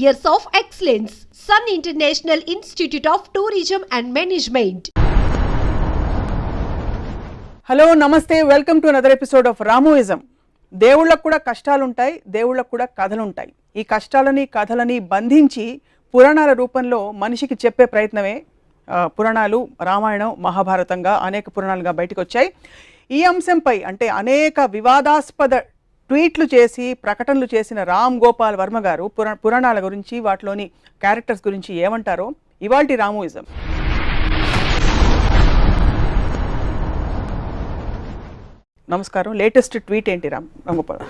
years of excellence. Sun International Institute of Tourism and Management. Hello నమస్తే, welcome to another episode of రామోయిజం. దేవుళ్ళకు కూడా కష్టాలుంటాయి, దేవుళ్ళకు కూడా కథలుంటాయి. ఈ కష్టాలని కథలని బంధించి పురాణాల రూపంలో మనిషికి చెప్పే ప్రయత్నమే పురాణాలు. రామాయణం, మహాభారతంగా అనేక పురాణాలుగా బయటకు వచ్చాయి. ఈ అంశంపై అంటే అనేక వివాదాస్పద ట్వీట్లు చేసి ప్రకటనలు చేసిన రామ్ గోపాల్ వర్మ గారు పురాణాల గురించి, వాటిలోని క్యారెక్టర్స్ గురించి ఏమంటారో ఇవాల్టి రామోయిజం. నమస్కారం. లేటెస్ట్ ట్వీట్ ఏంటి Ram Gopal?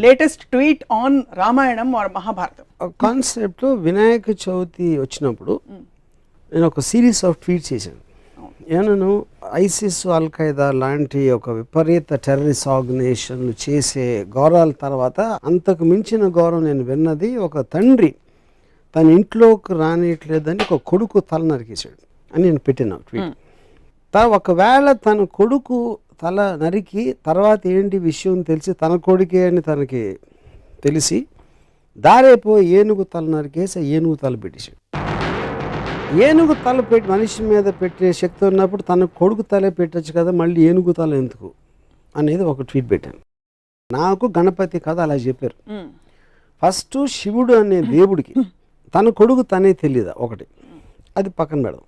Latest tweet on Ramayanam Mahabharatam concept. Vinayaka Chavithi వచ్చినప్పుడు నేను ఒక సిరీస్ ఆఫ్ ట్వీట్స్ చేశాను. నేను ఐసిస్, అల్ ఖైదా లాంటి ఒక విపరీత టెర్రరిస్ట్ ఆర్గనైజేషన్లు చేసే గౌరవాల తర్వాత అంతకు మించిన గౌరవం నేను విన్నది, ఒక తండ్రి తన ఇంట్లోకి రానియట్లేదని ఒక కొడుకు తల నరికేశాడు అని నేను పెట్టిన ట్వీట్. ఒకవేళ తన కొడుకు తల నరికి తర్వాత ఏంటి విషయం తెలిసి తన కొడుకే అని తనకి తెలిసి దారేపో ఏనుగు తల నరికేసి ఏనుగు తల పెట్టేశాడు. ఏనుగు తల పెట్టి మనిషి మీద పెట్టే శక్తి ఉన్నప్పుడు తన కొడుకు తలే పెట్టచ్చు కదా, మళ్ళీ ఏనుగు తల ఎందుకు అనేది ఒక ట్వీట్ పెట్టాను. నాకు గణపతి కథ అలా చెప్పారు. ఫస్ట్ శివుడు అనే దేవుడికి తన కొడుకు తనే తెలియదా ఒకటి, అది పక్కన పెడదాం.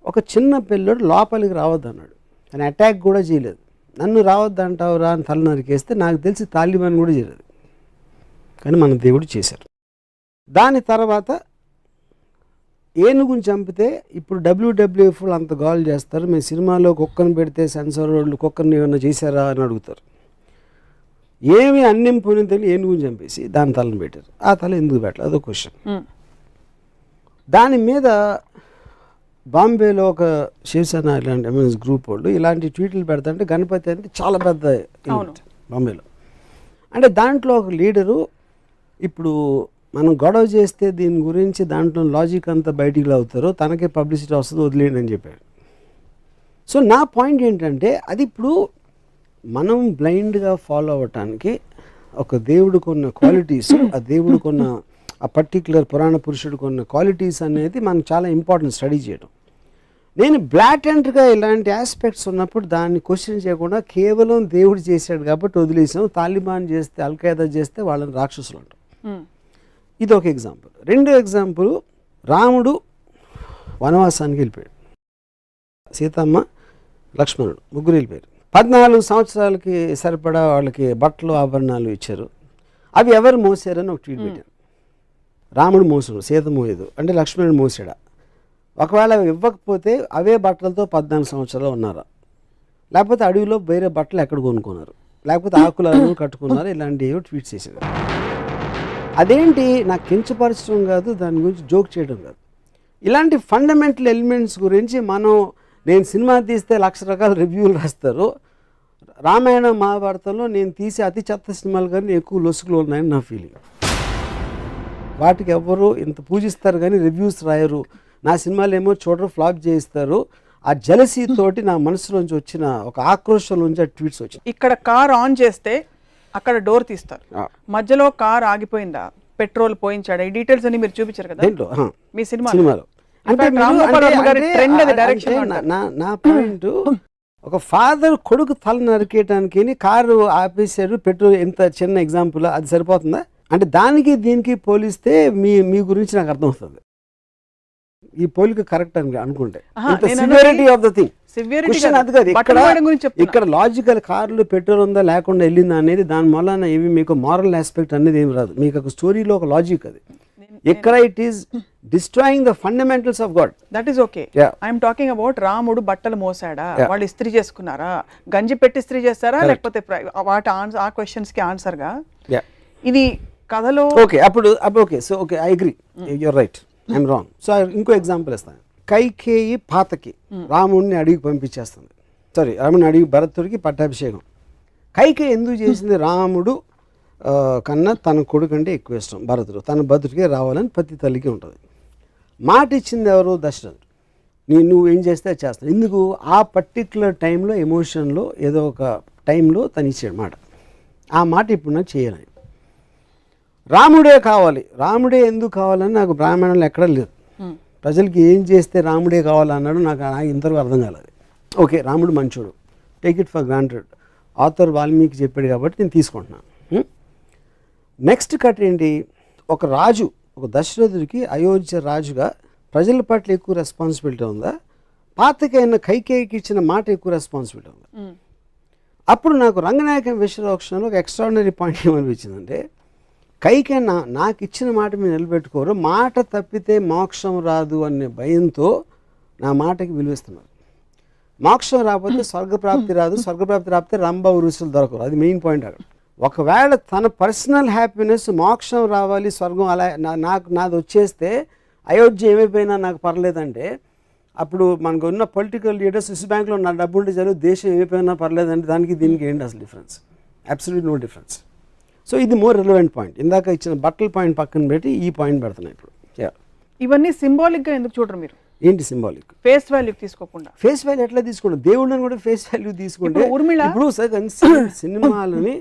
ఒక చిన్న పిల్లడు లోపలికి రావద్దు అన్నాడు, కానీ అటాక్ కూడా చేయలేదు. నన్ను రావద్దు అంటావు రా అని తల నరికేస్తే నాకు తెలిసి తాలిబాన్ కూడా చేయలేదు, కానీ మన దేవుడు చేశారు. దాని తర్వాత ఏనుగుని చంపితే ఇప్పుడు WWF అంత గోల్ చేస్తారు. మేము సినిమాలో కుక్కను పెడితే సెన్సార్ వాళ్ళు కుక్కర్ని ఏమన్నా చేశారా అని అడుగుతారు. ఏమి అన్నం పోయిన తెలియదు, ఏనుగుని చంపేసి దాని తలను పెట్టారు. ఆ తల ఎందుకు పెట్టలేదు అదో క్వశ్చన్. దాని మీద బాంబేలో ఒక శివసేన ఇలాంటి ఎంఎస్ గ్రూప్ వాళ్ళు ఇలాంటి ట్వీట్లు పెడతాంటే గణపతి అంటే చాలా పెద్ద ఈవెంట్ బాంబేలో. అంటే దాంట్లో ఒక లీడరు ఇప్పుడు మనం గొడవ చేస్తే దీని గురించి దాంట్లో లాజిక్ అంతా బయటికి అవుతారో తనకే పబ్లిసిటీ వస్తుంది, వదిలేయండి అని చెప్పాడు. సో నా పాయింట్ ఏంటంటే అది ఇప్పుడు మనం బ్లైండ్గా ఫాలో అవ్వటానికి ఒక దేవుడికి ఉన్న క్వాలిటీస్, ఆ దేవుడికి ఉన్న ఆ పర్టిక్యులర్ పురాణ పురుషుడికి ఉన్న క్వాలిటీస్ అనేది మనకు చాలా ఇంపార్టెంట్ స్టడీ చేయడం. నేను బ్లాటెంట్గా ఇలాంటి ఆస్పెక్ట్స్ ఉన్నప్పుడు దాన్ని క్వశ్చన్ చేయకుండా కేవలం దేవుడు చేశాడు కాబట్టి వదిలేసాం, తాలిబాన్ చేస్తే అల్ ఖైదా చేస్తే వాళ్ళని రాక్షసులు అంటాం. ఇది ఒక ఎగ్జాంపుల్. రెండో ఎగ్జాంపుల్, రాముడు వనవాసానికి వెళ్ళిపోయాడు, సీతమ్మ లక్ష్మణుడు ముగ్గురు వెళ్ళిపోయారు. 14 సంవత్సరాలకి సరిపడా వాళ్ళకి బట్టలు ఆభరణాలు ఇచ్చారు. అవి ఎవరు మోసారని ఒక ట్వీట్ పెట్టాను. రాముడు మోసాడు, సీత మోయదు అంటే లక్ష్మణుడు మోసాడా? ఒకవేళ ఇవ్వకపోతే అవే బట్టలతో 14 సంవత్సరాలు ఉన్నారా? లేకపోతే అడవిలో వేరే బట్టలు ఎక్కడ కొనుక్కున్నారు? లేకపోతే ఆకులను కట్టుకున్నారు? ఇలాంటివి ట్వీట్ చేశారు. అదేంటి నాకు కించపరచడం కాదు, దాని గురించి జోక్ చేయడం కాదు. ఇలాంటి ఫండమెంటల్ ఎలిమెంట్స్ గురించి నేను సినిమా తీస్తే 1,00,000 రకాల రివ్యూలు రాస్తారు. రామాయణ మహాభారతంలో నేను తీసే అతి చెత్త సినిమాలు కానీ ఎక్కువ లొసుకులు ఉన్నాయని నా ఫీలింగ్. వాటికి ఎవరు ఇంత పూజిస్తారు కానీ రివ్యూస్ రాయరు. నా సినిమాలు ఏమో చూడరు, ఫ్లాప్ చేయిస్తారు. ఆ జలసీ తోటి నా మనసులోంచి వచ్చిన ఒక ఆక్రోషంలోంచి ఆ ట్వీట్స్ వచ్చాయి. ఇక్కడ కార్ ఆన్ చేస్తే అక్కడ డోర్ తీస్తారు, మధ్యలో కార్ ఆగిపోయిందా, పెట్రోల్ పోయించాడా, ఈ డీటెయిల్స్ అన్ని మీరు చూపించారు కదా మీ సినిమాలో. అంటే నా పాయింట్, ఒక ఫాదర్ కొడుకు తల నరికేయడానికి కారు ఆపేశాడు, పెట్రోల్. ఎంత చిన్న ఎగ్జాంపుల్, అది సరిపోతుందా? అంటే దానికి దీనికి పోలిస్తే మీ గురించి నాకు అర్థమవుతుంది. ఈ పోలిక కరెక్ట్ అని అనుకుంటే సివియారిటీ ఆఫ్ ద థింగ్ అది కాదు. ఇక్కడ లాజికల్ కార్లు పెట్రోల్ ఉందా లేకుండా వెళ్ళిందా అనేది దాని వలన ఏమి మీకు మారల్ ఆస్పెక్ట్ అనేది ఏమి రాదు. మీకు ఒక స్టోరీలో ఒక లాజిక్ అది. ఇక్కడ it is destroying the fundamentals of God. That is okay. I'm talking about రాముడు బట్టలు మోసాడా, వాళ్ళు ఇస్త్రీ చేసుకున్నారా, గంజి పెట్టి ఇస్త్రీ చేస్తారా, లేకపోతే వాటి ఆ క్వశ్చన్స్ కి ఆన్సర్ గా ఇది కథలో ఓకే. అప్పుడు okay, so okay, I agree, you're right, I'm wrong. So ఇంకో ఎగ్జాంపుల్ ఇస్తాను. కైకేయి పాతకి రాముడిని అడిగి పంపించేస్తుంది. రాముడిని అడిగి భరతుడికి పట్టాభిషేకం. కైకేయి ఎందుకు చేసింది? రాముడు కన్నా తన కొడుకు అంటే ఎక్కువ ఇష్టం భరతుడు, తన భరతుడికే రావాలని ప్రతి తల్లికి ఉంటుంది. మాట ఇచ్చింది ఎవరు? దశరథుడు. నువ్వు ఏం చేస్తే చేస్తాను. ఎందుకు? ఆ పర్టిక్యులర్ టైంలో ఎమోషన్లో ఏదో ఒక టైంలో తను ఇచ్చాడు మాట. ఆ మాట ఇప్పుడు నాకు చేయాలని. రాముడే కావాలి, రాముడే ఎందుకు కావాలని నాకు బ్రాహ్మణంలో ఎక్కడా లేదు. ప్రజలకి ఏం చేస్తే రాముడే కావాలన్నాడు నాకు ఇంతవరకు అర్థం కాలేదు. ఓకే, రాముడు మంచోడు, take it for granted, author Valmiki చెప్పాడు కాబట్టి నేను తీసుకుంటున్నాను. నెక్స్ట్ కట్ ఏంటి, ఒక రాజు, ఒక దశరథుడికి అయోధ్య రాజుగా ప్రజల పట్ల ఎక్కువ రెస్పాన్సిబిలిటీ ఉందా, పాతకైన కైకేయికి ఇచ్చిన మాట ఎక్కువ రెస్పాన్సిబిలిటీ ఉందా? అప్పుడు నాకు రంగనాయకం విశ్వరోక్షణలో ఒక ఎక్స్ట్రాడినరీ పాయింట్ ఏమనిపించిందంటే, కైకే నాకు ఇచ్చిన మాట మీరు నిలబెట్టుకోరు, మాట తప్పితే మోక్షం రాదు అనే భయంతో నా మాటకి విలువిస్తున్నారు. మోక్షం రాకపోతే స్వర్గప్రాప్తి రాదు, స్వర్గప్రాప్తి రాకపోతే రంభ ఉరుసులు దొరకరు. అది మెయిన్ పాయింట్ అక్కడ. ఒకవేళ తన పర్సనల్ హ్యాపీనెస్ మోక్షం రావాలి, స్వర్గం అలా నాది వచ్చేస్తే అయోధ్య ఏమైపోయినా నాకు పర్లేదంటే, అప్పుడు మనకు ఉన్న పొలిటికల్ లీడర్స్ స్విస్ బ్యాంక్లో నా డబ్బు ఉంటే చాలు, దేశం ఏమైపోయినా పర్లేదంటే దానికి దీనికి ఏంటి అసలు difference? Absolute no difference. So ఇది మోర్ రిలవెంట్ పాయింట్. ఇందాక ఇచ్చిన బట్టల పాయింట్ పక్కన పెట్టి ఈ పాయింట్ పెడుతున్నాయి ఇప్పుడు. ఇవన్నీ సింబాలిక్గా ఎందుకు చూడరు మీరు? ఏంటి సింబాలిక్? ఫేస్ వాల్యూ తీసుకోకుండా. ఫేస్ వాల్యూ ఎట్లా తీసుకోండి? దేవుళ్ళని కూడా ఫేస్ వాల్యూ తీసుకుంటే ఇప్పుడు సినిమాలని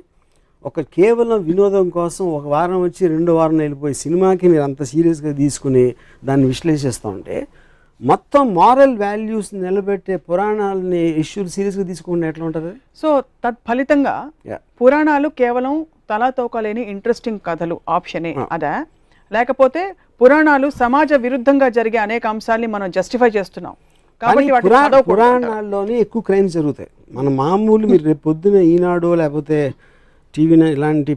ఒక కేవలం వినోదం కోసం ఒక వారం వచ్చి 2వ వారం వెళ్ళిపోయి సినిమాకి మీరు అంత సీరియస్గా తీసుకుని దాన్ని విశ్లేషిస్తూ ఉంటే, మొత్తం మారల్ వాల్యూస్ నిలబెట్టే పురాణాలని ఇష్యూలు సీరియస్గా తీసుకుంటే ఎట్లా ఉంటుంది? సో తత్ఫలితంగా పురాణాలు కేవలం తలాతోకలేని ఇంట్రెస్టింగ్ కథలు ఆప్షనే అదా, లేకపోతే పురాణాలు సమాజ విరుద్ధంగా జరిగే అనేక అంశాలని మనం జస్టిఫై చేస్తున్నాం కాబట్టి పురాణాల్లోనే ఎక్కువ క్రైమ్స్ జరుగుతాయి. మన మామూలు మీరు రేపు పొద్దున ఈనాడు లేకపోతే టీవీ ఇలాంటి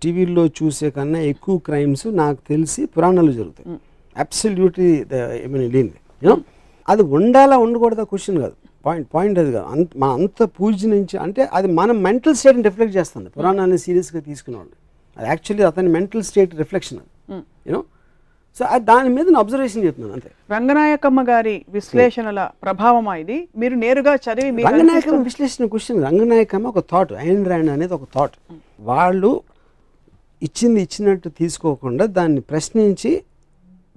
టీవీల్లో చూసే కన్నా ఎక్కువ క్రైమ్స్ నాకు తెలిసి పురాణాలు జరుగుతాయి. అబ్సల్యూట్లీ లేనిది. యూనో అది ఉండాలా ఉండకూడదా క్వశ్చన్ కాదు, పాయింట్ అది కాదు. మన అంత పూజ నుంచి అంటే అది మన మెంటల్ స్టేట్ని రిఫ్లెక్ట్ చేస్తుంది. పురాణాన్ని సీరియస్గా తీసుకునేవాళ్ళు అది యాక్చువల్లీ అతని మెంటల్ స్టేట్ రిఫ్లెక్షన్ అది. యూనో సో దాని మీద నేను అబ్జర్వేషన్ చెప్తున్నాను అంతే. రంగనాయకమ్మ గారి విశ్లేషణల ప్రభావం ఇది మీరు నేరుగా చదివి. రంగనాయకమ్మ విశ్లేషణ క్వశ్చన్, రంగనాయకమ్మ ఒక థాట్, ఐన్ ర్యాండ్ అనేది ఒక థాట్. వాళ్ళు ఇచ్చినట్టు తీసుకోకుండా దాన్ని ప్రశ్నించి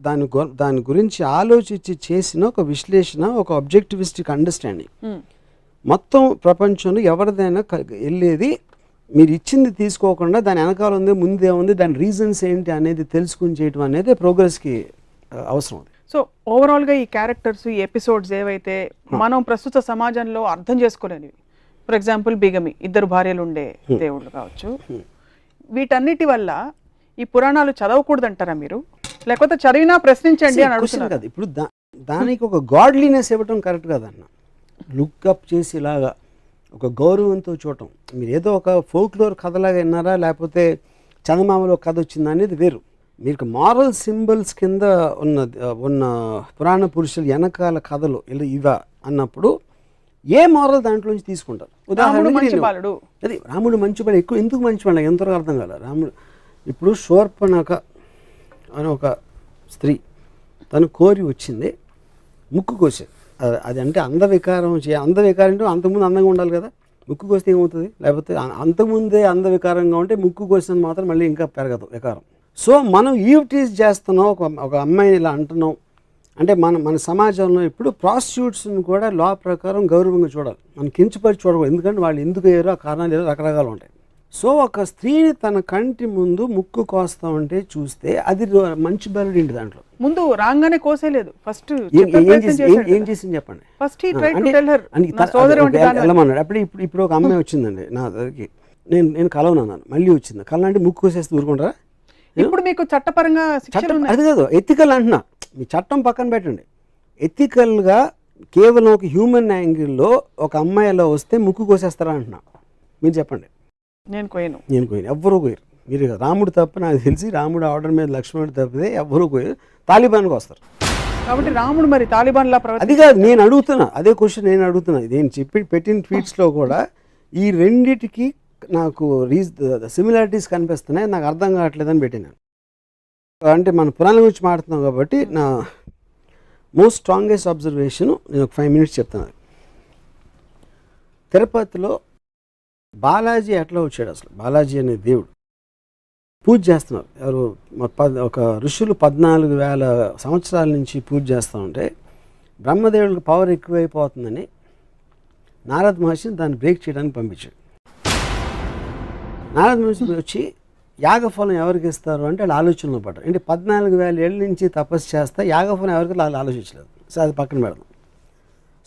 దాని గురించి ఆలోచించి చేసిన ఒక విశ్లేషణ, ఒక ఆబ్జెక్టివిస్టిక్ అండర్స్టాండింగ్. మొత్తం ప్రపంచంలో ఎవరిదైనా వెళ్ళేది మీరు ఇచ్చింది తీసుకోకుండా దాని వెనకాల ఉంది, ముందే ఉంది, దాని రీజన్స్ ఏంటి అనేది తెలుసుకుని చేయటం అనేది ప్రోగ్రెస్కి అవసరం. సో ఓవరాల్గా ఈ క్యారెక్టర్స్, ఈ ఎపిసోడ్స్ ఏవైతే మనం ప్రస్తుత సమాజంలో అర్థం చేసుకోలేనివి, ఫర్ ఎగ్జాంపుల్ బిగమి, 2 భార్యలు ఉండే దేవుళ్ళు కావచ్చు, వీటన్నిటి వల్ల ఈ పురాణాలు చదవకూడదంటారా మీరు, లేకపోతే చదివినా ప్రశ్నించండి అని అడుగుతున్నారు కదా. ఇప్పుడు దానికి ఒక గాడ్లీనెస్ ఇవ్వటం కరెక్ట్ కాదన్న. లుక్అప్ చేసి ఇలాగా ఒక గౌరవంతో చూడటం. మీరు ఏదో ఒక ఫోక్లోర్ కథలాగా విన్నారా, లేకపోతే చందమామలో కథ వచ్చిందా అనేది వేరు. మీకు మారల్ సింబల్స్ కింద ఉన్న పురాణ పురుషులు వెనకాల కథలు ఇవా అన్నప్పుడు ఏ మారల్ దాంట్లో నుంచి తీసుకుంటారు? ఉదాహరణకి అది రాముడు మంచివాడు, ఎక్కువ ఎందుకు మంచివాడు ఎంతవరకు అర్థం కాల. రాముడు ఇప్పుడు శూర్పణఖ అని ఒక స్త్రీ తను కోరి వచ్చింది, ముక్కు కోసేది. అది అంటే అందవికారం అంటే అంతకుముందు అందంగా ఉండాలి కదా, ముక్కు కోస్తే ఏమవుతుంది? లేకపోతే అంతకుముందే అందవికారంగా ఉంటే ముక్కు కోసిన మాత్రం మళ్ళీ ఇంకా పెరగదు వికారం. సో మనం ఈవ్టీజ్ చేస్తున్నాం, ఒక అమ్మాయిని ఇలా అంటున్నాం అంటే మన సమాజంలో ఇప్పుడు ప్రాస్టిట్యూట్స్ని కూడా లా ప్రకారం గౌరవంగా చూడాలి, మనం కించపరిచి చూడకూడదు. ఎందుకంటే వాళ్ళు ఎందుకు అయ్యారో ఆ కారణాలు ఏదో రకరకాలు ఉంటాయి. సో ఒక స్త్రీని తన కంటి ముందు ముక్కు కోస్తా ఉంటే చూస్తే అది మంచి బలుడు ఏంటి? దాంట్లో ముందు రాగానే కోసేలేదు, ఫస్ట్ ఏం చేసింది చెప్పండి. వెళ్ళమన్నాడు. ఇప్పుడు ఒక అమ్మాయి వచ్చిందండి నా దగ్గరికి, నేను కలవనన్నాను, మళ్ళీ వచ్చింది కలనంటే ముక్కు కోసేస్తే ఊరుకుంటారా? ఇప్పుడు మీకు చట్టపరంగా అది కాదు, ఎథికల్ అంటున్నా. మీ చట్టం పక్కన పెట్టండి, ఎథికల్గా కేవలం ఒక హ్యూమన్ యాంగిల్లో ఒక అమ్మాయి అలా వస్తే ముక్కు కోసేస్తారా అంటున్నా. మీరు చెప్పండి. నేను కోయను, ఎవ్వరూ కోయరు. మీరు రాముడు తప్ప నాకు తెలిసి రాముడు ఆర్డర్ మీద లక్ష్మణుడు తప్పితే ఎవ్వరూ కోయరు. తాలిబాన్కి వస్తారు కాబట్టి రాముడు మరి తాలిబాన్ లా అది కాదు నేను అడుగుతున్నా, అదే క్వశ్చన్ నేను అడుగుతున్నా. నేను పెట్టిన ట్వీట్స్లో కూడా ఈ రెండిటికి నాకు సిమిలారిటీస్ కనిపిస్తున్నాయి, నాకు అర్థం కావట్లేదని పెట్టినాను. అంటే మన పురాణం గురించి మాట్లాడుతున్నాం కాబట్టి నా మోస్ట్ స్ట్రాంగెస్ట్ అబ్జర్వేషన్ నేను ఒక 5 minutes చెప్తాను. తిరుపతిలో బాలాజీ ఎట్లా వచ్చాడు? అసలు బాలాజీ అనే దేవుడు పూజ చేస్తున్నారు. ఎవరు ఒక ఋషులు 14,000 సంవత్సరాల నుంచి పూజ చేస్తూ ఉంటే బ్రహ్మదేవుడికి పవర్ ఎక్కువైపోతుందని నారద మహర్షిని దాన్ని బ్రేక్ చేయడానికి పంపించాడు. నారద మహర్షి వచ్చి యాగఫలం ఎవరికి ఇస్తారు అంటే వాళ్ళు ఆలోచనలో పడ్డారు. అంటే 14,000 ఏళ్ళ నుంచి తపస్సు చేస్తే యాగఫలం ఎవరికి వాళ్ళు ఆలోచించలేదు. సో అది పక్కన పెడదాం.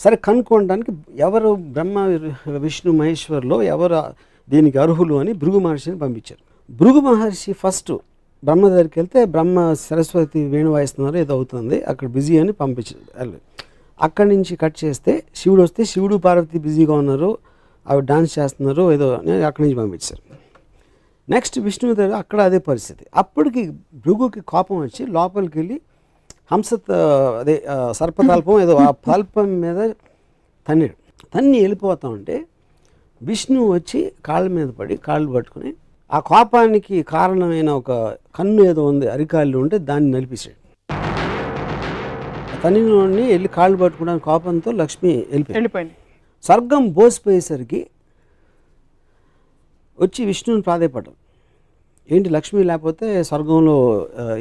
సరే కనుక్కోవడానికి ఎవరు బ్రహ్మ విష్ణు మహేశ్వర్లో ఎవరు దీనికి అర్హులు అని భృగు మహర్షిని పంపించారు. భృగు మహర్షి ఫస్ట్ బ్రహ్మ దగ్గరికి వెళ్తే బ్రహ్మ సరస్వతి వేణు వాయిస్తున్నారు ఏదో అవుతుంది అక్కడ బిజీ అని పంపించారు. అక్కడి నుంచి కట్ చేస్తే శివుడు వస్తే శివుడు పార్వతి బిజీగా ఉన్నారు, అవి డాన్స్ చేస్తున్నారు ఏదో అని అక్కడి నుంచి పంపించారు. నెక్స్ట్ విష్ణువు దగ్గర అక్కడ అదే పరిస్థితి. అప్పటికి భృగుకి కోపం వచ్చి లోపలికి వెళ్ళి అదే సర్పతల్పం ఏదో ఆ తల్పం మీద తన్ని వెళ్ళిపోతా ఉంటే విష్ణువు వచ్చి కాళ్ళ మీద పడి కాళ్ళు పట్టుకుని ఆ కోపానికి కారణమైన ఒక కన్ను ఏదో ఉంది అరికాళ్ళు ఉంటే దాన్ని నలిపేశాడు. తన్నిలోని వెళ్ళి కాళ్ళు పట్టుకోవడానికి కోపంతో లక్ష్మి వెళ్ళిపోయింది. స్వర్గం బోసిపోయేసరికి వచ్చి విష్ణువుని ప్రాధేయపడ్డాం, ఏంటి లక్ష్మి లేకపోతే స్వర్గంలో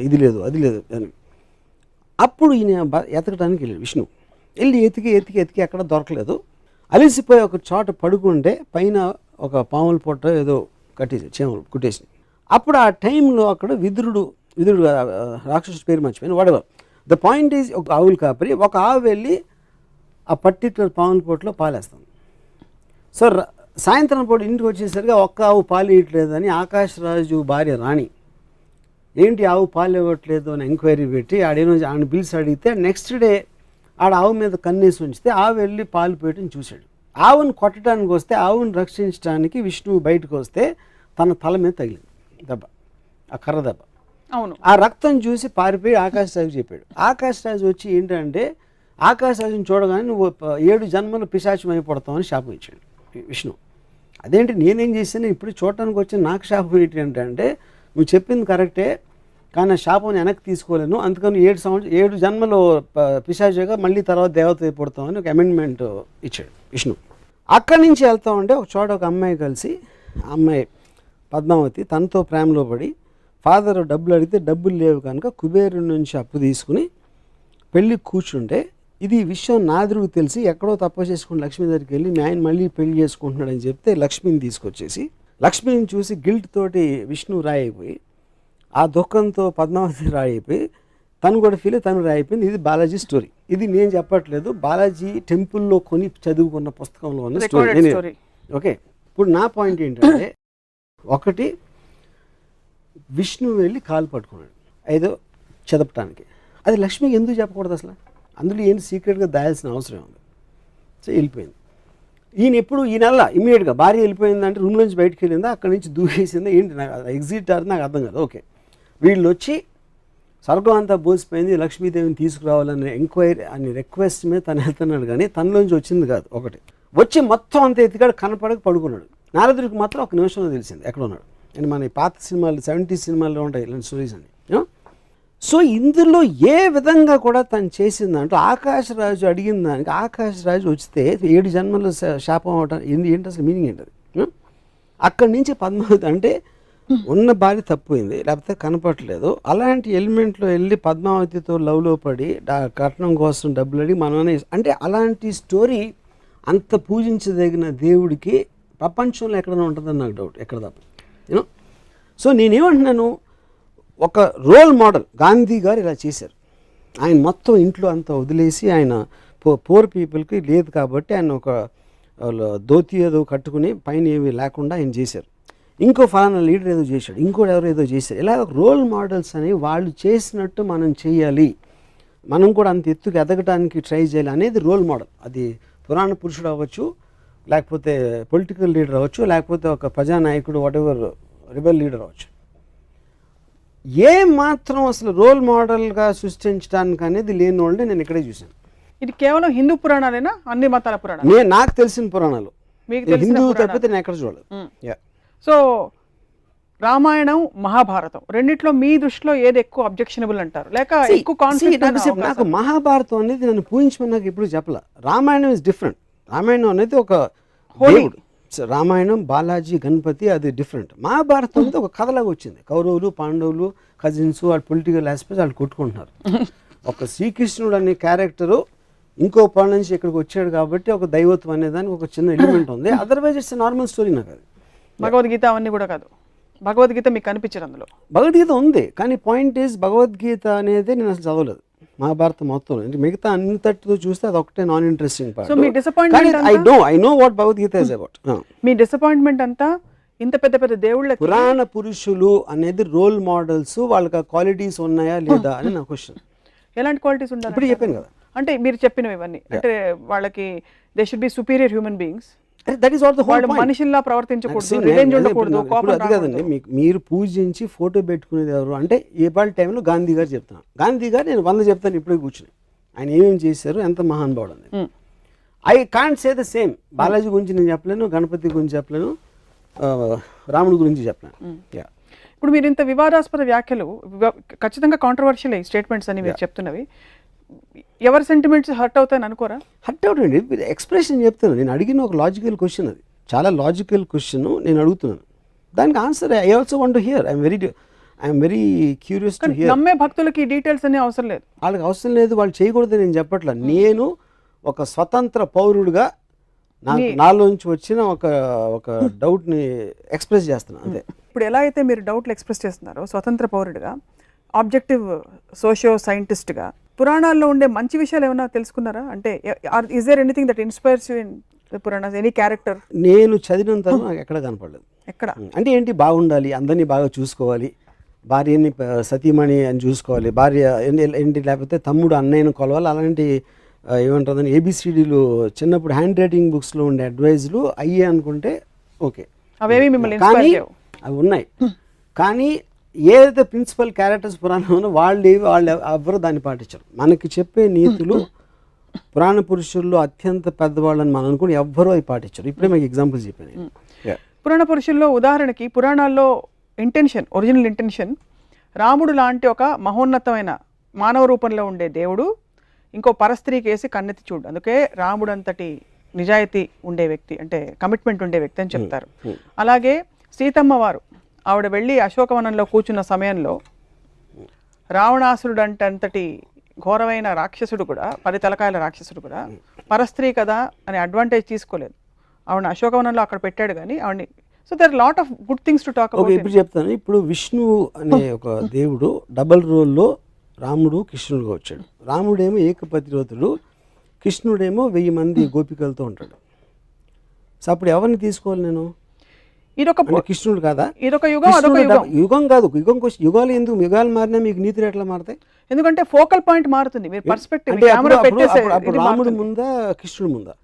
ఇది లేదు అది లేదు అని. అప్పుడు ఈయన ఎతకడానికి వెళ్ళాడు. విష్ణు వెళ్ళి ఎతికి ఎక్కడ దొరకలేదు. అలిసిపోయి ఒక చోట పడుకుంటే పైన ఒక పాముల పొట్ట ఏదో కట్టేసి చేమలు కుట్టేసి. అప్పుడు ఆ టైంలో అక్కడ విదురుడు రాక్షసుడి పేరు మర్చిపోయిన వాడేవారు. ద పాయింట్ ఈజ్ ఒక ఆవులు కాపరి ఒక ఆవు వెళ్ళి ఆ పర్టిక్యులర్ పాముల పొట్టలో పాలేస్తాం. సో సాయంత్రం పూట ఇంటికి వచ్చేసరికి ఒక్క ఆవు పాలు ఇవ్వట్లేదని ఆకాశరాజు భార్య రాణి ఏంటి ఆవు పాలు ఇవ్వట్లేదు అని ఎంక్వైరీ పెట్టి ఆడిన పిలిచి అడిగితే నెక్స్ట్ డే ఆడ ఆవు మీద కన్నేసి ఉంచితే ఆవు వెళ్ళి పాలు పెట్టని చూశాడు. ఆవును కొట్టడానికి వస్తే ఆవును రక్షించడానికి విష్ణువు బయటకు వస్తే తన తల మీద తగిలింది దెబ్బ, ఆ కర్ర దెబ్బ. అవును. ఆ రక్తం చూసి పారిపోయి ఆకాశరాజు చెప్పాడు. ఆకాశరాజు వచ్చి ఏంటంటే ఆకాశరాజుని చూడగానే నువ్వు 7 జన్మలు పిశాచం అయిపోతావని శాపం ఇచ్చాడు విష్ణు. అదేంటి నేనేం చేశాను ఇప్పుడు చూడటానికి వచ్చి నాకు శాపం ఏంటి అంటే నువ్వు చెప్పింది కరెక్టే కానీ శాపం వెనక్కి తీసుకోలేను, అందుకని 7 జన్మలు పిశాచిగా మళ్ళీ తర్వాత దేవత అయిపోతామని ఒక అమెండ్మెంట్ ఇచ్చాడు విష్ణు. అక్కడి నుంచి వెళ్తా ఉంటే ఒక చోట ఒక అమ్మాయి కలిసి అమ్మాయి పద్మావతి తనతో ప్రేమలో పడి ఫాదర్ డబ్బులు అడిగితే డబ్బులు లేవు కనుక కుబేరుడి నుంచి అప్పు తీసుకుని పెళ్ళి కూర్చుంటే ఇది విషయం నాదురుకు తెలిసి ఎక్కడో తప్పు చేసుకుని లక్ష్మి దగ్గరికి వెళ్ళి ఆయన మళ్ళీ పెళ్లి చేసుకుంటున్నాడని చెప్తే లక్ష్మిని తీసుకొచ్చేసి లక్ష్మిని చూసి గిల్ట్ తోటి విష్ణు రాయిపోయి ఆ దుఃఖంతో పద్మావతి రాయిపోయి తను కూడా ఫీల్ తను రాయిపోయింది. ఇది బాలాజీ స్టోరీ, ఇది నేను చెప్పట్లేదు, బాలాజీ టెంపుల్లో కొని చదువుకున్న పుస్తకంలో ఉన్న స్టోరీ. ఓకే, ఇప్పుడు నా పాయింట్ ఏంటంటే ఒకటి విష్ణు వెళ్ళి కాలు పట్టుకున్నాడు ఏదో చదపటానికి, అది లక్ష్మికి ఎందుకు చెప్పకూడదు అసలు, అందులో ఏంటి సీక్రెట్గా దాయాల్సిన అవసరం ఉంది. సో వెళ్ళిపోయింది. ఈయన ఎప్పుడు ఈ నెల ఇమీడియట్గా భార్య వెళ్ళిపోయిందంటే రూమ్ నుంచి బయటకు వెళ్ళిందా అక్కడి నుంచి దూకేసిందా ఏంటి నాకు ఎగ్జిట్ అది నాకు అర్థం కాదు. ఓకే, వీళ్ళు వచ్చి స్వర్గం అంతా బోసిపోయింది లక్ష్మీదేవిని తీసుకురావాలని ఎంక్వైరీ అని రిక్వెస్ట్ మీద తను వెళ్తున్నాడు కానీ తనలోంచి వచ్చింది కాదు. ఒకటి వచ్చి మొత్తం అంతా ఎత్తికాడు కనపడక పడుకున్నాడు. నారదుడికి మాత్రం ఒక నిమిషంలో తెలిసింది ఎక్కడ ఉన్నాడు అని. మన పాత సినిమాలు 70s సినిమాల్లో ఉంటాయి ఇలాంటి స్టోరీస్ అని. సో ఇందులో ఏ విధంగా కూడా తను చేసిందంటూ ఆకాశరాజు అడిగిన దానికి ఆకాశరాజు వస్తే 7 జన్మలు శాపం అవటం ఏంటి అసలు మీనింగ్ ఏంటది. అక్కడి నుంచి పద్మావతి అంటే ఉన్న భార్య తప్పిపోయింది లేకపోతే కనపడలేదు అలాంటి ఎలిమెంట్లో వెళ్ళి పద్మావతితో లవ్లో పడి కట్నం కోసం డబ్బులు అడిగి మనమే అంటే అలాంటి స్టోరీ అంత పూజించదగిన దేవుడికి ప్రపంచంలో ఎక్కడైనా ఉంటుందని నాకు డౌట్, ఎక్కడ తప్ప యూనో. సో నేనేమంటున్నాను, ఒక రోల్ మోడల్ గాంధీ గారు ఇలా చేశారు. ఆయన మొత్తం ఇంట్లో అంతా వదిలేసి ఆయన పూర్ పీపుల్కి లేదు కాబట్టి ఆయన ఒక ధోతి ఏదో కట్టుకుని పైన ఏమీ లేకుండా ఆయన చేశారు. ఇంకో ఫలానా లీడర్ ఏదో చేశాడు, ఇంకోటి ఎవరు ఏదో చేశారు. ఇలా రోల్ మోడల్స్ అనేవి వాళ్ళు చేసినట్టు మనం చేయాలి, మనం కూడా అంత ఎత్తుకు ఎదగడానికి ట్రై చేయాలి అనేది రోల్ మోడల్. అది పురాణ పురుషుడు అవ్వచ్చు, లేకపోతే పొలిటికల్ లీడర్ అవ్వచ్చు, లేకపోతే ఒక ప్రజానాయకుడు వాటెవర్ రిబెల్ లీడర్ అవ్వచ్చు. ఏ మాత్రం అసలు రోల్ మోడల్గా సృష్టించడానికి అనేది లేని వాళ్ళని నేను ఇక్కడే చూశాను. ఇది కేవలం హిందూ పురాణాలేనా అన్ని మతాల పురాణాలు? నాకు తెలిసిన పురాణాలు హిందూ తప్పితే నేను ఎక్కడ చూడలేదు. సో రామాయణం మహాభారతం రెండిట్లో మీ దృష్టిలో ఏది ఎక్కువ అబ్జెక్షనబుల్ అంటారు లేక ఎక్కువ కాన్ఫ్లిక్ట్? నాకు మహాభారతం అనేది నన్ను పూజించమని నాకు ఇప్పుడు చెప్పలే. Ramayanam is different. రామాయణం అనేది ఒక దేవుడు, రామాయణం బాలాజీ గణపతి అది డిఫరెంట్. మహాభారతం అనేది ఒక కథలాగా వచ్చింది. కౌరవులు పాండవులు కజిన్స్ వాళ్ళు పొలిటికల్ ఆస్పెక్ట్స్ వాళ్ళు కొట్టుకుంటున్నారు. ఒక శ్రీకృష్ణుడు అనే క్యారెక్టరు ఇంకో పాల నుంచి ఇక్కడికి వచ్చాడు కాబట్టి ఒక దైవత్వం అనేదానికి ఒక చిన్న ఎలిమెంట్ ఉంది. Otherwise it's normal story. నాకు అది భగవద్గీత అవన్నీ కూడా కాదు. భగవద్గీత మీకు కనిపించదు అందులో. భగవద్గీత ఉంది, కానీ పాయింట్ ఈజ్ భగవద్గీత అనేది నేను అసలు చదవలేదు మహాభారతం మొత్తం. అంటే మిగతా అంతటితో చూస్తే అది ఒకటే non interesting part. So me disappointment I know what Bhagavad Gita is about. Me disappointment అంతా ఇంత పెద్ద పెద్ద దేవుళ్ళ పురాణ పురుషులు అనేది రోల్ మోడల్స్, వాళ్ళకి ఆ క్వాలిటీస్ ఉన్నాయా లేదా అని నా క్వశ్చన్. ఎలాంటి క్వాలిటీస్ ఉండాలి ఇప్పుడు చెప్పాను కదా, అంటే మీరు చెప్పినవి ఇవన్నీ అంటే వాళ్ళకి they should be superior human beings. That is what the whole point. మనుషుల్లా ప్రవర్తించకూడదు, రివెంజ్ ఉండకూడదు, కోపం అది కదండి. మీరు పూజించి ఫోటో పెట్టుకునేది ఎవరు అంటే ఏపాళ్ళ టైంలో గాంధీ గారు చెప్తాను. గాంధీ గారు నేను 100 చెప్తాను ఇప్పుడే కూర్చుని, ఆయన ఏమేమి చేశారు, ఎంత మహానుభావుడు అని. I can't say the same. Balaji గురించి నేను చెప్పలేను, గణపతి గురించి చెప్పలేను, రాముడి గురించి చెప్పలేను. ఇప్పుడు మీరు ఇంత వివాదాస్పద వ్యాఖ్యలు, ఖచ్చితంగా కాంట్రవర్షియల్ స్టేట్మెంట్స్ అని మీరు చెప్తున్నవి, ఎవరి సెంటిమెంట్స్ హర్ట్ అవుతాయని అనుకోరా? హర్ట్ అవుతుంది. ఎక్స్ప్రెషన్ చెప్తాను. నేను అడిగిన ఒక లాజికల్ క్వశ్చన్, అది చాలా లాజికల్ క్వశ్చన్ నేను అడుగుతున్నాను. దానికి answer I also want to hear. I'm very curious to hear. నమ్మే భక్తులకి డీటెయిల్స్ అనే అవసరం లేదు, వాళ్ళకి అవసరం లేదు, వాళ్ళు చేయకూడదు నేను చెప్పట్లా. నేను ఒక స్వతంత్ర పౌరుడుగా నాలోంచి వచ్చిన ఒక డౌట్ని ఎక్స్ప్రెస్ చేస్తున్నాను అంతే. ఇప్పుడు ఎలా అయితే మీరు డౌట్లు ఎక్స్ప్రెస్ చేస్తున్నారో స్వతంత్ర పౌరుడిగా, ఆబ్జెక్టివ్ సోషియో సైంటిస్ట్గా, పురాణాల్లో ఉండే మంచి విషయాలు ఏమైనా తెలుసుకున్నారా? అంటే is there anything that inspires you in the Puranas, any character? నేను చదివినంత నాకు ఎక్కడ కనపడలేదు. ఎక్కడ అంటే ఏంటి, బాగుండాలి, అందరినీ బాగా చూసుకోవాలి, భార్యని సతీమణి అని చూసుకోవాలి, భార్య ఏంటి, లేకపోతే తమ్ముడు అన్నయ్యను కొలవాలి, అలాంటి ఏమంటుందని ఏబిసిడీలు చిన్నప్పుడు హ్యాండ్ రైటింగ్ బుక్స్లో ఉండే అడ్వైజులు అయ్యే అనుకుంటే ఓకే, అవేవి మిమ్మల్ని కానీ అవి ఉన్నాయి. కానీ ఏదైతే ప్రిన్సిపల్ క్యారెక్టర్స్ పురాణంలో వాళ్ళు ఎవ్వరు దాన్ని పాటించరు. మనకి చెప్పే నీతులు పురాణ పురుషుల్లో అత్యంత పెద్దవాళ్ళని మనం అనుకుని ఎవ్వరూ అవి పాటించరు. ఇప్పుడే మీకు ఎగ్జాంపుల్స్ చెప్పాను. పురాణ పురుషుల్లో ఉదాహరణకి, పురాణాల్లో ఇంటెన్షన్, ఒరిజినల్ ఇంటెన్షన్, రాముడు లాంటి ఒక మహోన్నతమైన మానవ రూపంలో ఉండే దేవుడు ఇంకో పరస్త్రీకి వేసి కన్నెత్తి చూడు, అందుకే రాముడు అంతటి నిజాయితీ ఉండే వ్యక్తి, అంటే కమిట్మెంట్ ఉండే వ్యక్తి అని చెప్తారు. అలాగే సీతమ్మ వారు, ఆవిడ వెళ్ళి అశోకవనంలో కూర్చున్న సమయంలో రావణాసురుడు అంతటి ఘోరమైన రాక్షసుడు కూడా, 10 తలకాయల రాక్షసుడు కూడా పరస్త్రీ కదా అని అడ్వాంటేజ్ తీసుకోలేదు. ఆవిడ అశోకవనంలో అక్కడ పెట్టాడు కానీ ఆవిడని. So there lot of good things to talk about. ఇప్పుడు చెప్తాను. ఇప్పుడు విష్ణువు అనే ఒక దేవుడు డబల్ రోల్లో రాముడు కృష్ణుడుగా వచ్చాడు. రాముడేమో ఏకపతివ్రతుడు, కృష్ణుడేమో 1000 మంది గోపికలతో ఉంటాడు. సో అప్పుడు ఎవరిని తీసుకోవాలి నేను? ఇదొక కృష్ణుడు కాదా? ఇదొక యుగం, అదొక యుగం. యుగం కాదు, యుగాలు ఎందుకు? యుగాలు మారినా మీకు నీతులు ఎట్లా మారుతాయి? ఎందుకంటే ఫోకల్ పాయింట్ మారుతుంది, మీరు పర్స్పెక్టివ్. అప్పుడు రాముడు ముందా కృష్ణుడు ముందా?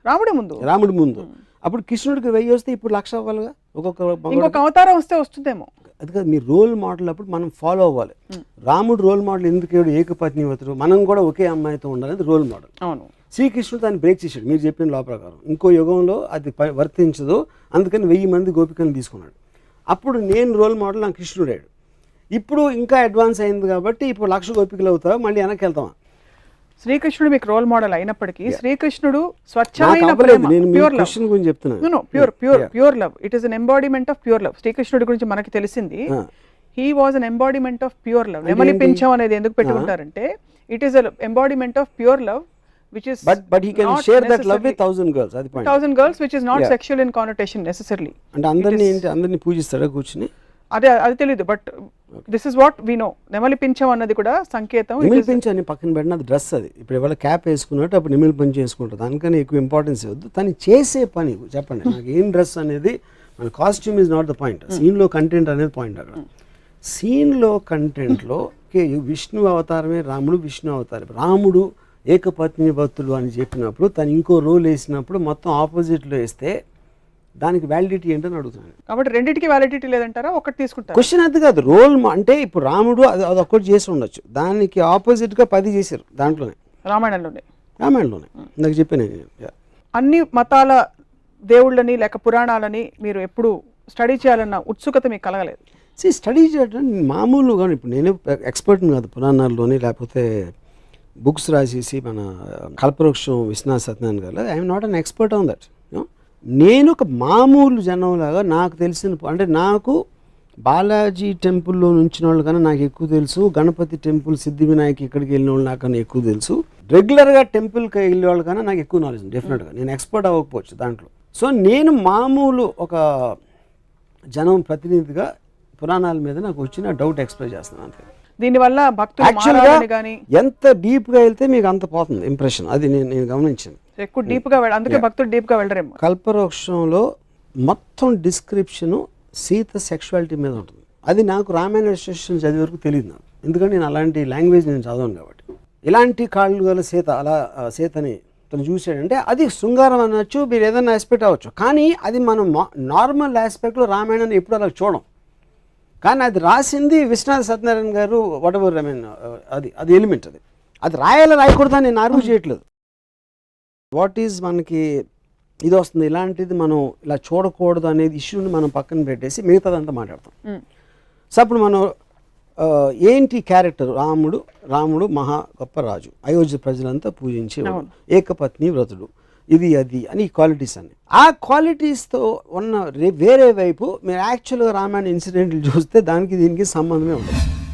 రాముడు ముందు. అప్పుడు కృష్ణుడికి 1000 వస్తే ఇప్పుడు 1,00,000 అవ్వాలిగా. ఇంకొక అవతారం వస్తే వస్తుందేమో. అది కాదు, మీ రోల్ మోడల్ అప్పుడు మనం ఫాలో అవ్వాలి. రాముడు రోల్ మోడల్ ఎందుకు ఏకపత్నివ్రతుడు, మనం కూడా ఒకే అమ్మాయితో ఉండాలని రోల్ మోడల్. అవును, శ్రీకృష్ణుడు దాన్ని బ్రేక్ చేశాడు మీరు చెప్పిన లా ప్రకారం. ఇంకో యుగంలో అది వర్తించదు, అందుకని 1000 మంది గోపికలను తీసుకున్నాడు. అప్పుడు నేను రోల్ మోడల్, నాకు కృష్ణుడాడు. ఇప్పుడు ఇంకా అడ్వాన్స్ అయింది కాబట్టి ఇప్పుడు 1,00,000 గోపికలు అవుతావా, మళ్ళీ వెనక్కి వెళ్తామా? శ్రీకృష్ణుడు మీకు రోల్ మోడల్ అయినప్పటికీ, శ్రీకృష్ణుడు స్వచ్ఛమైన ప్రేమ, ప్యూర్ లవ్. గురించి చెప్తున్నాను. Pure love, it is an embodiment of pure love. శ్రీకృష్ణుడి గురించి మనకి తెలిసింది, he was an embodiment of pure love. నెమలి పింఛం అనేది ఎందుకు పెట్టుకుంటారంటే, it is an embodiment of pure love, which is but he can share that love with 1,000 girls. అది point. 1,000 girls, which is not sexual in connotation necessarily. అంటే అందరిని పూజిస్తాడా కూర్చుని? అది తెలియదు, but this is what we know. నెమలి పింఛం అన్నది కూడా సంకేతం. నెమలి పింఛం అని పక్కన పెట్టిన అది డ్రెస్. అది ఇప్పుడు ఎవరు క్యాప్ వేసుకున్నట్టు అప్పుడు నెమలి పింఛం వేసుకుంటారు. దానికన్నా ఎక్కువ ఇంపార్టెన్స్ ఇవ్వద్దు. తను చేసే పని చెప్పండి నాకు. ఏం డ్రెస్ అనేది, మన costume is not the point, సీన్లో కంటెంట్ అనేది పాయింట్. అక్కడ సీన్లో కంటెంట్లో విష్ణు అవతారమే రాముడు, విష్ణు అవతారం. రాముడు ఏకపత్ని భక్తులు అని చెప్పినప్పుడు తను ఇంకో రోల్ వేసినప్పుడు మొత్తం ఆపోజిట్లో వేస్తే దానికి వ్యాలిడిటీ ఏంటని అడుగుతున్నాను. కాబట్టి రెండింటికి వ్యాలిడిటీ లేదంటారా? ఒకటి తీసుకుంటారు. క్వశ్చన్ అది కాదు. రోల్ అంటే ఇప్పుడు రాముడు అది ఒక్కటి చేసి ఉండొచ్చు, దానికి ఆపోజిట్గా 10 చేశారు దాంట్లోనే, రామాయణంలోనే నాకు చెప్పాను. అన్ని మతాల దేవుళ్ళని లేక పురాణాలని మీరు ఎప్పుడు స్టడీ చేయాలన్న ఉత్సుకత మీకు కలగలేదు? స్టడీ చేయడం మామూలుగా, ఇప్పుడు నేను ఎక్స్పర్ట్ని కాదు పురాణాల్లోని, లేకపోతే బుక్స్ రాసేసి మన కల్పవృక్షం విశ్వనాథ్ సత్యనారాయణ గారు, I'm not an expert on that. నేను ఒక మామూలు జనంలాగా నాకు తెలిసిన, అంటే నాకు బాలాజీ టెంపుల్లో నుంచిన వాళ్ళు కన్నా నాకు ఎక్కువ తెలుసు, గణపతి టెంపుల్, సిద్ధి వినాయక్ ఇక్కడికి వెళ్ళిన వాళ్ళు నాకన్నా ఎక్కువ తెలుసు, రెగ్యులర్గా టెంపుల్కి వెళ్ళే వాళ్ళు కన్నా నాకు ఎక్కువ నాలెడ్జ్. డెఫినెట్గా నేను ఎక్స్పర్ట్ అవ్వకపోవచ్చు దాంట్లో. సో నేను మామూలు ఒక జనం ప్రతినిధిగా పురాణాల మీద నాకు వచ్చిన డౌట్ ఎక్స్ప్రెస్ చేస్తున్నాను అంతే. దీనివల్ల భక్తులు యాక్చువల్గా మారాలని కానీ ఎంత డీప్గా వెళ్తే మీకు అంత పోతుంది ఇంప్రెషన్. అది నేను గమనించాను. ఎక్కువ డీప్ గా అందుకే భక్తులు డీప్ గా వెళ్ళరేమో. కల్పవృక్షంలో మొత్తం డిస్క్రిప్షను సీత సెక్షువాలిటీ మీద ఉంటుంది. అది నాకు రామాయణ విశేషం చదివే వరకు తెలియదు నాకు, ఎందుకంటే నేను అలాంటి లాంగ్వేజ్ నేను చదవను కాబట్టి. ఇలాంటి కాళ్ళు గల సీత, అలా సీతని తను చూసాడంటే అది శృంగారం అనొచ్చు, మీరు ఏదైనా ఆస్పెక్ట్ అవ్వచ్చు, కానీ అది మనం నార్మల్ ఆస్పెక్ట్లో రామాయణాన్ని ఎప్పుడు అలా చూడం. కానీ అది రాసింది విశ్వనాథ సత్యనారాయణ గారు, వాట్ ఎవర్, ఐ మీన్ అది ఎలిమెంట్. అది రాయకూడదని నేను ఆర్గ్యూ చేయట్లేదు. వాట్ ఈజ్ మనకి ఇది వస్తుంది, ఇలాంటిది మనం ఇలా చూడకూడదు అనేది ఇష్యూని మనం పక్కన పెట్టేసి మిగతాదంతా మాట్లాడతాం. సో అప్పుడు మనం ఏంటి క్యారెక్టర్, రాముడు మహా గొప్ప రాజు, అయోధ్య ప్రజలంతా పూజించేవాడు, ఏకపత్ని వ్రతుడు, ఇది అది అని క్వాలిటీస్ అన్ని. ఆ క్వాలిటీస్తో ఉన్న వేరే వైపు మీరు యాక్చువల్గా రామాయణ ఇన్సిడెంట్లు చూస్తే దానికి దీనికి సంబంధమే ఉండదు.